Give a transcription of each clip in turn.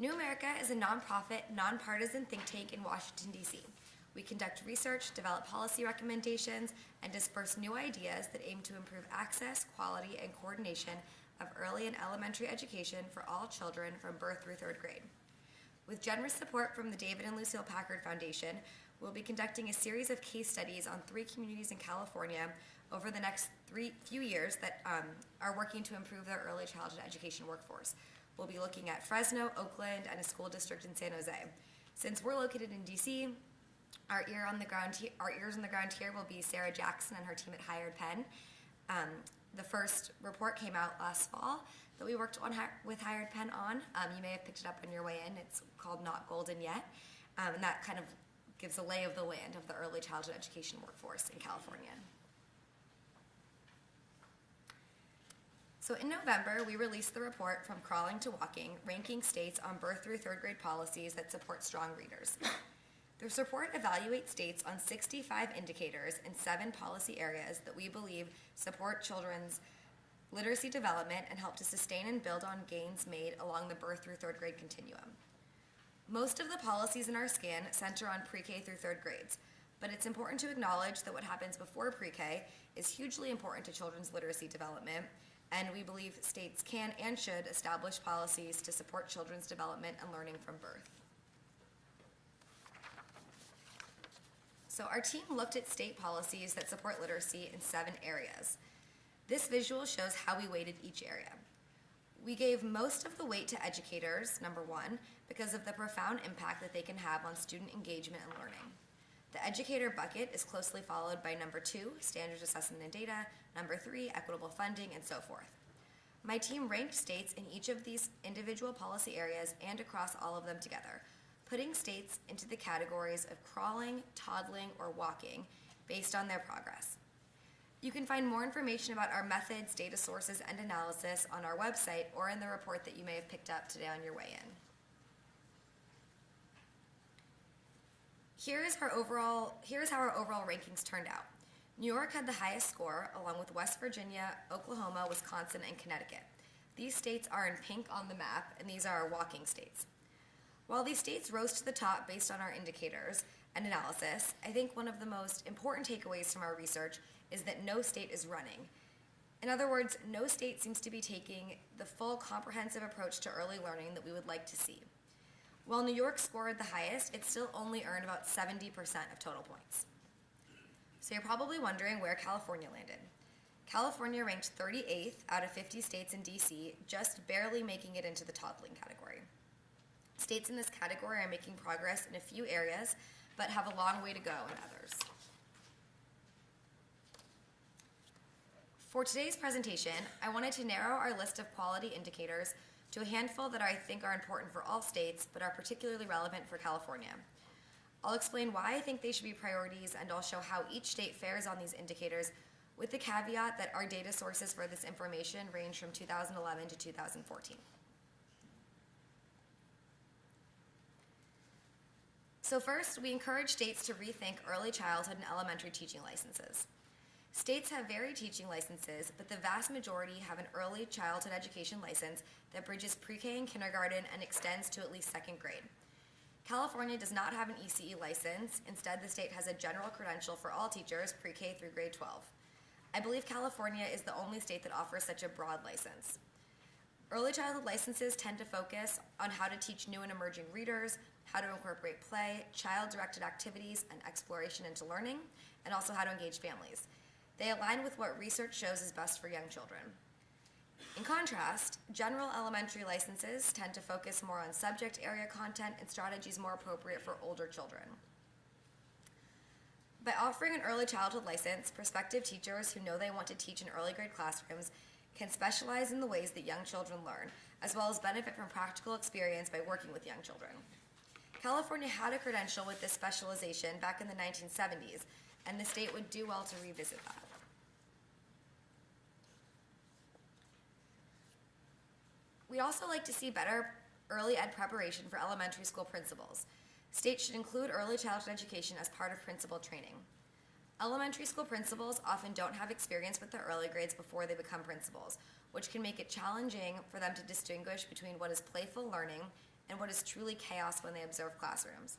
New America is a nonprofit, nonpartisan think tank in Washington, D.C. We conduct research, develop policy recommendations, and disperse new ideas that aim to improve access, quality, and coordination of early and elementary education for all children from birth through third grade. With generous support from the David and Lucille Packard Foundation, we'll be conducting a series of case studies on 3 communities in California over the next few years that are working to improve their early childhood education workforce. We'll be looking at Fresno, Oakland, and a school district in San Jose. Since we're located in DC, our ears on the ground here will be Sarah Jackson and her team at Hired Pen. The first report came out last fall that we worked on with Hired Pen on. You may have picked it up on your way in. It's called Not Golden Yet, and that kind of gives a lay of the land of the early childhood education workforce in California. So in November, we released the report From Crawling to Walking, ranking states on birth through third grade policies that support strong readers. This report evaluates states on 65 indicators in 7 policy areas that we believe support children's literacy development and help to sustain and build on gains made along the birth through third grade continuum. Most of the policies in our scan center on pre-K through third grades, but it's important to acknowledge that what happens before pre-K is hugely important to children's literacy development, and we believe states can and should establish policies to support children's development and learning from birth. So our team looked at state policies that support literacy in 7 areas. This visual shows how we weighted each area. We gave most of the weight to educators, number 1, because of the profound impact that they can have on student engagement and learning. The educator bucket is closely followed by number 2, standards assessment and data, number 3, equitable funding, and so forth. My team ranked states in each of these individual policy areas and across all of them together, putting states into the categories of crawling, toddling, or walking based on their progress. You can find more information about our methods, data sources, and analysis on our website or in the report that you may have picked up today on your way in. Here's how our overall rankings turned out. New York had the highest score, along with West Virginia, Oklahoma, Wisconsin, and Connecticut. These states are in pink on the map, and these are our walking states. While these states rose to the top based on our indicators and analysis, I think one of the most important takeaways from our research is that no state is running. In other words, no state seems to be taking the full comprehensive approach to early learning that we would like to see. While New York scored the highest, it still only earned about 70% of total points. So you're probably wondering where California landed. California ranked 38th out of 50 states in DC, just barely making it into the toddling category. States in this category are making progress in a few areas, but have a long way to go in others. For today's presentation, I wanted to narrow our list of quality indicators to a handful that I think are important for all states, but are particularly relevant for California. I'll explain why I think they should be priorities, and I'll show how each state fares on these indicators, with the caveat that our data sources for this information range from 2011 to 2014. So first, we encourage states to rethink early childhood and elementary teaching licenses. States have varied teaching licenses, but the vast majority have an early childhood education license that bridges pre-K and kindergarten and extends to at least 2nd grade. California does not have an ECE license. Instead, the state has a general credential for all teachers, pre-K through grade 12. I believe California is the only state that offers such a broad license. Early childhood licenses tend to focus on how to teach new and emerging readers, how to incorporate play, child-directed activities, and exploration into learning, and also how to engage families. They align with what research shows is best for young children. In contrast, general elementary licenses tend to focus more on subject area content and strategies more appropriate for older children. By offering an early childhood license, prospective teachers who know they want to teach in early grade classrooms can specialize in the ways that young children learn, as well as benefit from practical experience by working with young children. California had a credential with this specialization back in the 1970s, and the state would do well to revisit that. We also like to see better early ed preparation for elementary school principals. States should include early childhood education as part of principal training. Elementary school principals often don't have experience with the early grades before they become principals, which can make it challenging for them to distinguish between what is playful learning and what is truly chaos when they observe classrooms.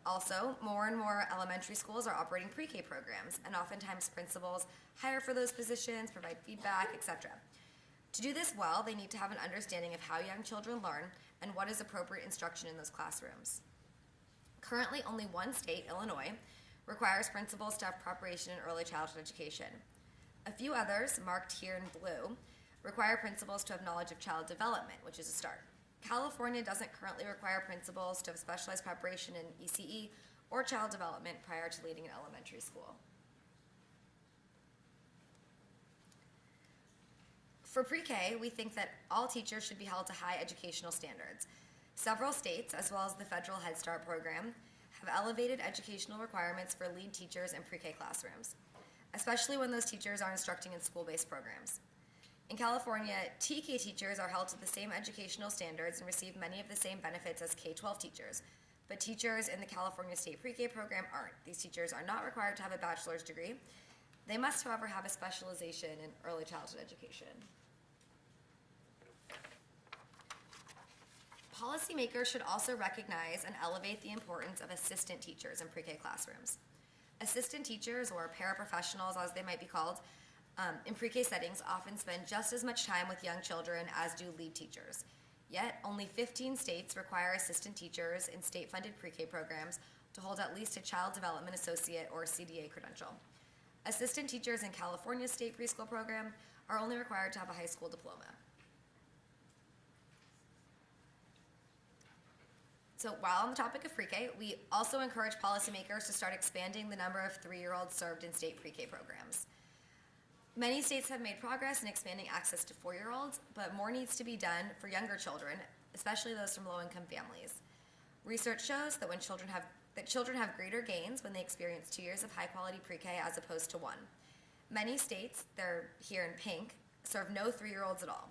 Also, more and more elementary schools are operating pre-K programs, and oftentimes principals hire for those positions, provide feedback, etc. To do this well, they need to have an understanding of how young children learn and what is appropriate instruction in those classrooms. Currently, only one state, Illinois, requires principals to have preparation in early childhood education. A few others, marked here in blue, require principals to have knowledge of child development, which is a start. California doesn't currently require principals to have specialized preparation in ECE or child development prior to leading an elementary school. For pre-K, we think that all teachers should be held to high educational standards. Several states, as well as the federal Head Start program, have elevated educational requirements for lead teachers in pre-K classrooms, especially when those teachers are instructing in school-based programs. In California, TK teachers are held to the same educational standards and receive many of the same benefits as K-12 teachers, but teachers in the California State Pre-K program aren't. These teachers are not required to have a bachelor's degree. They must, however, have a specialization in early childhood education. Policymakers should also recognize and elevate the importance of assistant teachers in pre-K classrooms. Assistant teachers, or paraprofessionals as they might be called, in pre-K settings often spend just as much time with young children as do lead teachers. Yet, only 15 states require assistant teachers in state-funded pre-K programs to hold at least a Child Development Associate or CDA credential. Assistant teachers in California's state preschool program are only required to have a high school diploma. So while on the topic of pre-K, we also encourage policymakers to start expanding the number of 3-year-olds served in state pre-K programs. Many states have made progress in expanding access to 4-year-olds, but more needs to be done for younger children, especially those from low-income families. Research shows that children have greater gains when they experience 2 years of high-quality pre-K as opposed to 1. Many states, they're here in pink, serve no 3-year-olds at all.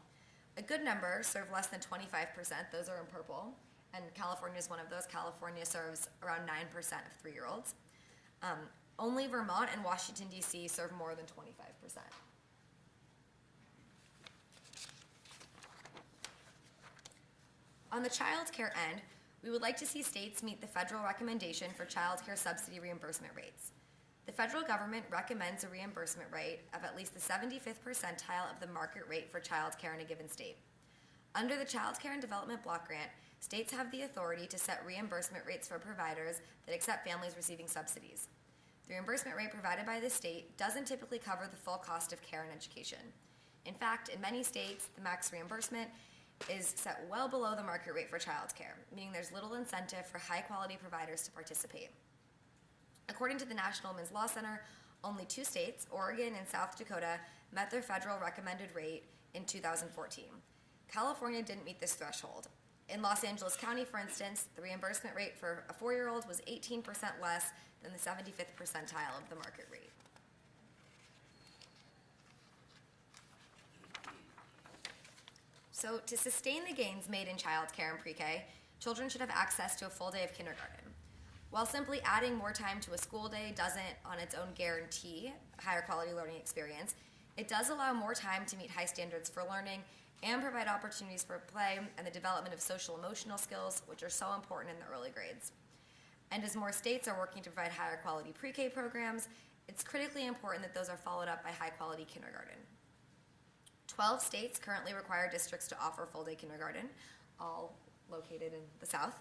A good number serve less than 25%, those are in purple, and California is one of those. California serves around 9% of 3-year-olds. Only Vermont and Washington, D.C. serve more than 25%. On the child care end, we would like to see states meet the federal recommendation for child care subsidy reimbursement rates. The federal government recommends a reimbursement rate of at least the 75th percentile of the market rate for child care in a given state. Under the Child Care and Development Block Grant, states have the authority to set reimbursement rates for providers that accept families receiving subsidies. The reimbursement rate provided by the state doesn't typically cover the full cost of care and education. In fact, in many states, the max reimbursement is set well below the market rate for child care, meaning there's little incentive for high-quality providers to participate. According to the National Women's Law Center, only 2 states, Oregon and South Dakota, met their federal recommended rate in 2014. California didn't meet this threshold. In Los Angeles County, for instance, the reimbursement rate for a 4-year-old was 18% less than the 75th percentile of the market rate. So to sustain the gains made in child care and pre-K, children should have access to a full day of kindergarten. While simply adding more time to a school day doesn't on its own guarantee a higher quality learning experience, it does allow more time to meet high standards for learning and provide opportunities for play and the development of social emotional skills, which are so important in the early grades. And as more states are working to provide higher quality pre-K programs, it's critically important that those are followed up by high quality kindergarten. 12 states currently require districts to offer full day kindergarten, all located in the South.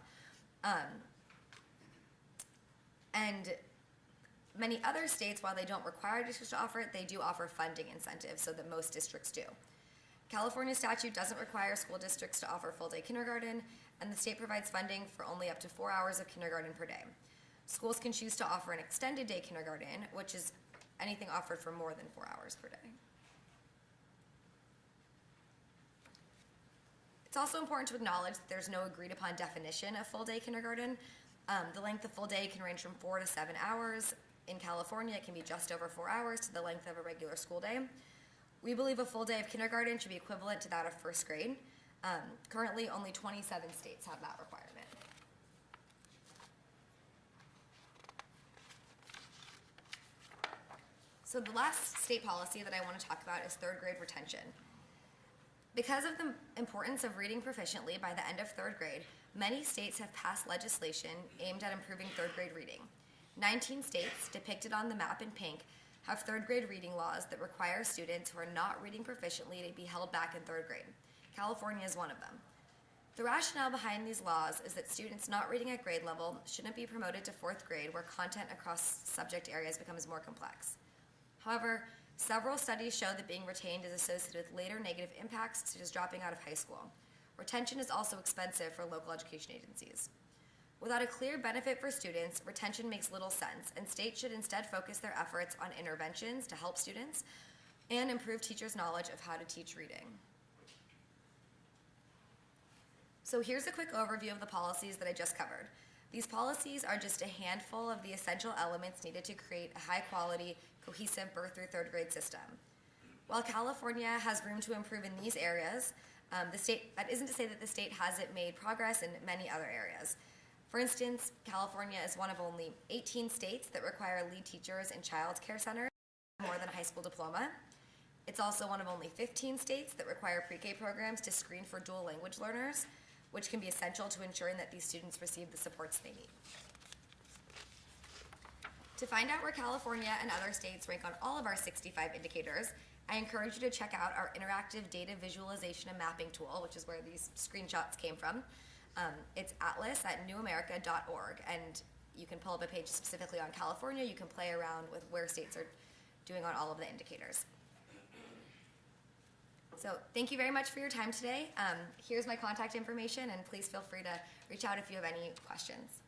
And many other states, while they don't require districts to offer it, they do offer funding incentives so that most districts do. California statute doesn't require school districts to offer full day kindergarten, and the state provides funding for only up to 4 hours of kindergarten per day. Schools can choose to offer an extended day kindergarten, which is anything offered for more than 4 hours per day. It's also important to acknowledge that there's no agreed upon definition of full day kindergarten. The length of full day can range from 4 to 7 hours. In California, it can be just over 4 hours to the length of a regular school day. We believe a full day of kindergarten should be equivalent to that of first grade. Currently, only 27 states have that requirement. So the last state policy that I want to talk about is third grade retention. Because of the importance of reading proficiently by the end of third grade, many states have passed legislation aimed at improving third grade reading. 19 states, depicted on the map in pink, have third grade reading laws that require students who are not reading proficiently to be held back in third grade. California is one of them. The rationale behind these laws is that students not reading at grade level shouldn't be promoted to fourth grade, where content across subject areas becomes more complex. However, several studies show that being retained is associated with later negative impacts, such as dropping out of high school. Retention is also expensive for local education agencies. Without a clear benefit for students, retention makes little sense, and states should instead focus their efforts on interventions to help students and improve teachers' knowledge of how to teach reading. So here's a quick overview of the policies that I just covered. These policies are just a handful of the essential elements needed to create a high-quality, cohesive birth through third grade system. While California has room to improve in these areas, that isn't to say that the state hasn't made progress in many other areas. For instance, California is one of only 18 states that require lead teachers in child care centers more than a high school diploma. It's also one of only 15 states that require pre-K programs to screen for dual language learners, which can be essential to ensuring that these students receive the supports they need. To find out where California and other states rank on all of our 65 indicators, I encourage you to check out our interactive data visualization and mapping tool, which is where these screenshots came from. It's Atlas at newamerica.org, and you can pull up a page specifically on California. You can play around with where states are doing on all of the indicators. So thank you very much for your time today. Here's my contact information, and please feel free to reach out if you have any questions.